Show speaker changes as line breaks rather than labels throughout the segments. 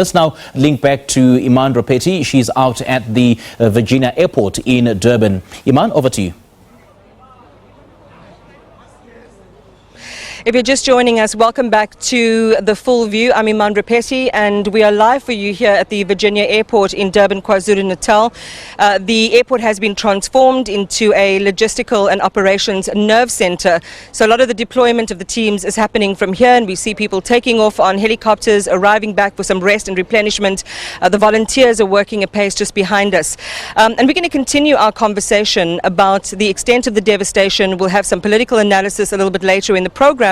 Let's now link back to Iman Rapeti. She's out at the Virginia Airport in Durban. Iman, over to you.
If you're just joining us, welcome back to The Full View. I'm Iman Rapeti and we are live for you here at the Virginia Airport in Durban, KwaZulu-Natal. The airport has been transformed into a logistical and operations nerve center. So a lot of the deployment of the teams is happening from here, and we see people taking off on helicopters, arriving back for some rest and replenishment. The volunteers are working apace just behind us. And we're going to continue our conversation about the extent of the devastation. We'll have some political analysis a little bit later in the program.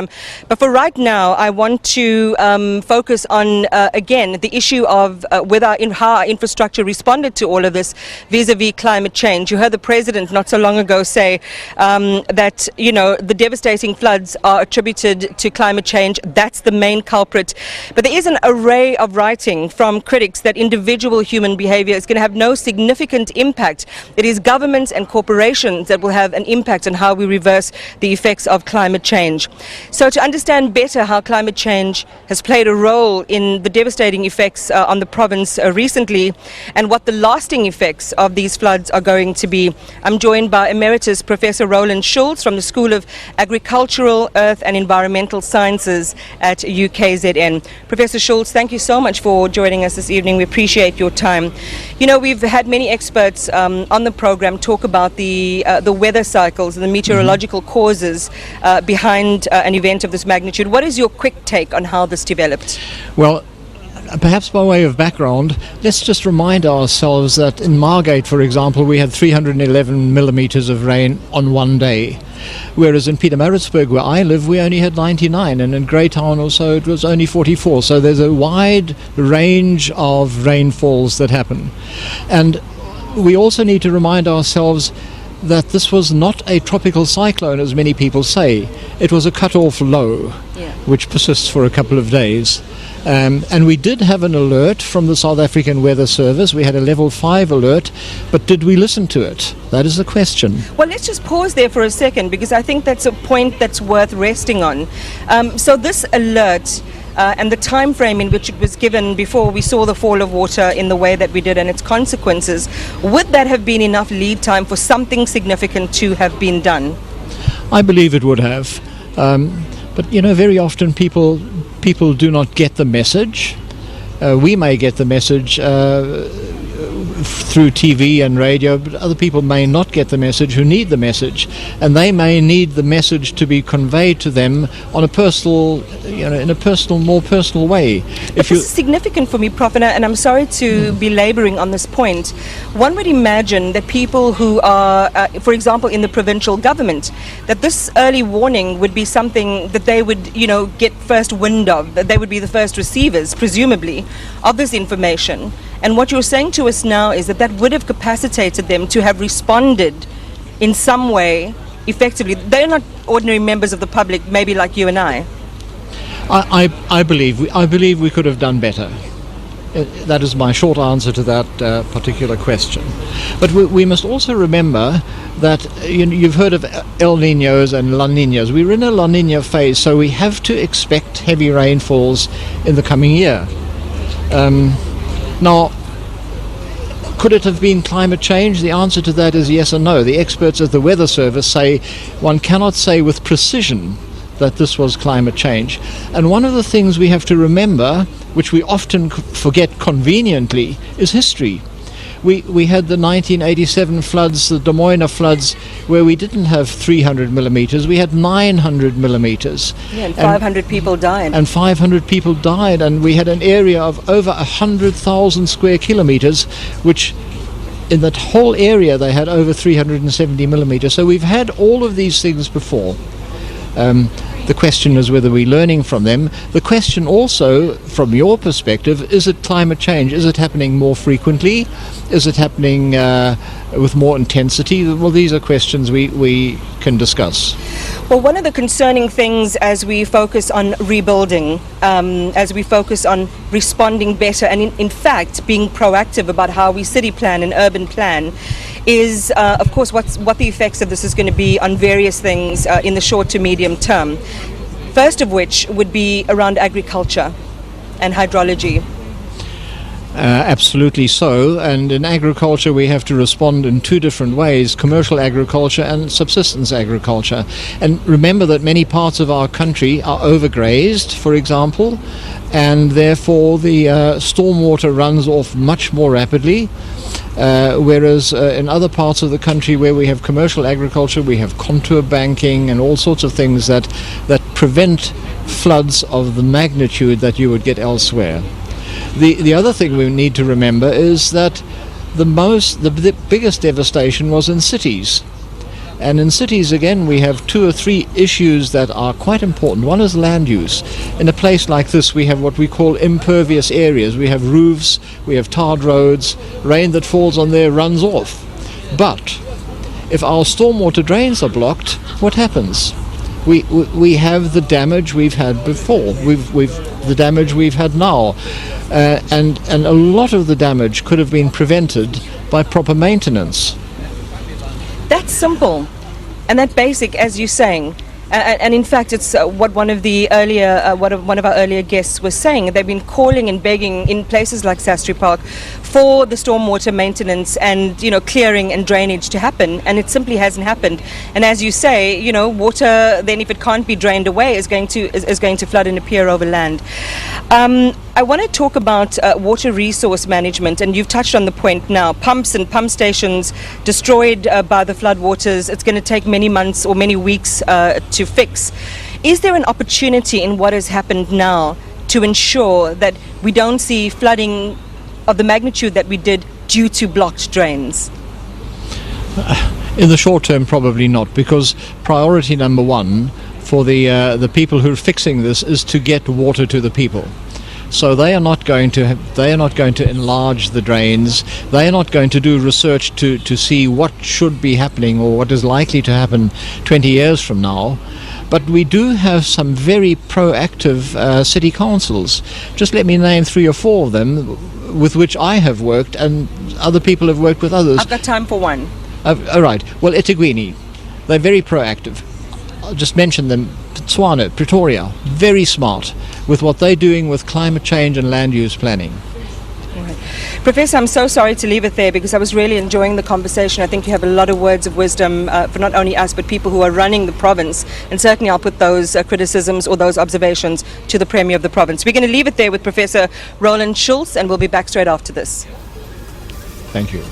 But for right now, I want to focus on, again, the issue of how our infrastructure responded to all of this vis-a-vis climate change. You heard the president not so long ago say that, you know, the devastating floods are attributed to climate change. That's the main culprit. But there is an array of writing from critics that individual human behavior is going to have no significant impact. It is governments and corporations that will have an impact on how we reverse the effects of climate change. So to understand better how climate change has played a role in the devastating effects on the province recently and what the lasting effects of these floods are going to be, I'm joined by Emeritus Professor Roland Schulze from the School of Agricultural, Earth and Environmental Sciences at KZN. Professor Schulze, thank you so much for joining us this evening. We appreciate your time. You know, we've had many experts on the program talk about the weather cycles and the meteorological causes behind an event of this magnitude. What is your quick take on how this developed?
Well, perhaps by way of background, let's just remind ourselves that in Margate, for example, we had 311 millimeters of rain on one day, whereas in Pietermaritzburg, where I live, we only had 99, and in Greytown also it was only 44. So there's a wide range of rainfalls that happen. And we also need to remind ourselves that this was not a tropical cyclone, as many people say. It was a cut-off low, which persists for a couple of days. And we did have an alert from the South African Weather Service. We had a level 5 alert, but did we listen to it? That is the question.
Well, let's just pause there for a second, because I think that's a point that's worth resting on. So this alert and the time frame in which it was given before we saw the fall of water in the way that we did and its consequences, would that have been enough lead time for something significant to have been done?
I believe it would have. But, you know, very often people do not get the message. We may get the message through TV and radio, but other people may not get the message who need the message, and they may need the message to be conveyed to them on a personal, you know, in a more personal way.
This is significant for me, Prof, and I'm sorry to be laboring on this point. One would imagine that people who are, for example, in the provincial government, that this early warning would be something that they would, you know, get first wind of, that they would be the first receivers, presumably, of this information. And what you're saying to us now is that would have capacitated them to have responded in some way effectively. They're not ordinary members of the public, maybe like you and I.
I believe we could have done better. That is my short answer to that particular question. But we must also remember that you've heard of El Niños and La Niñas. We're in a La Niña phase, so we have to expect heavy rainfalls in the coming year. Now, could it have been climate change? The answer to that is yes and no. The experts at the Weather Service say one cannot say with precision that this was climate change. And one of the things we have to remember, which we often forget conveniently, is history. We had the 1987 floods, the Des Moines floods, where we didn't have 300 millimeters, we had 900 millimeters.
Yeah, and 500 people died.
And 500 people died, and we had an area of over 100,000 square kilometers, which in that whole area they had over 370 millimeters. So we've had all of these things before. The question is whether we're learning from them. The question also, from your perspective, is it climate change? Is it happening more frequently? Is it happening with more intensity? Well, these are questions we can discuss.
Well, one of the concerning things as we focus on rebuilding, as we focus on responding better and in fact being proactive about how we city plan and urban plan, is of course what the effects of this is going to be on various things in the short to medium term. First of which would be around agriculture and hydrology.
Absolutely so, and in agriculture we have to respond in two different ways: commercial agriculture and subsistence agriculture. And remember that many parts of our country are overgrazed, for example, and therefore the stormwater runs off much more rapidly, whereas in other parts of the country where we have commercial agriculture, we have contour banking and all sorts of things that prevent floods of the magnitude that you would get elsewhere. The other thing we need to remember is that the biggest devastation was in cities. And in cities, again, we have two or three issues that are quite important. One is land use. In a place like this, we have what we call impervious areas. We have roofs, we have tarred roads, rain that falls on there runs off. But if our stormwater drains are blocked, what happens? We have the damage we've had before. We've the damage we've had now, and a lot of the damage could have been prevented by proper maintenance.
That's simple, and that basic, as you're saying. And in fact, it's what one of our earlier guests was saying. They've been calling and begging in places like Sastry Park for the stormwater maintenance and clearing and drainage to happen, and it simply hasn't happened. And as you say, water then, if it can't be drained away, is going to flood and appear over land. I want to talk about water resource management, and you've touched on the point now. Pumps and pump stations destroyed by the flood waters. It's going to take many months or many weeks to fix. Is there an opportunity in what has happened now to ensure that we don't see flooding of the magnitude that we did due to blocked drains?
In the short term, probably not, because priority number one for the people who are fixing this is to get water to the people. So they are not going to enlarge the drains. They are not going to do research to see what should be happening or what is likely to happen 20 years from now. But we do have some very proactive city councils. Just let me name 3 or 4 of them with which I have worked, and other people have worked with others.
I've got time for one.
All right. Well, eThekwini, they're very proactive. I'll just mention them. Tshwane, Pretoria, very smart with what they're doing with climate change and land use planning.
Right. Professor, I'm so sorry to leave it there because I was really enjoying the conversation. I think you have a lot of words of wisdom for not only us but people who are running the province, and certainly I'll put those criticisms or those observations to the Premier of the province. We're going to leave it there with Professor Roland Schulze, and we'll be back straight after this.
Thank you.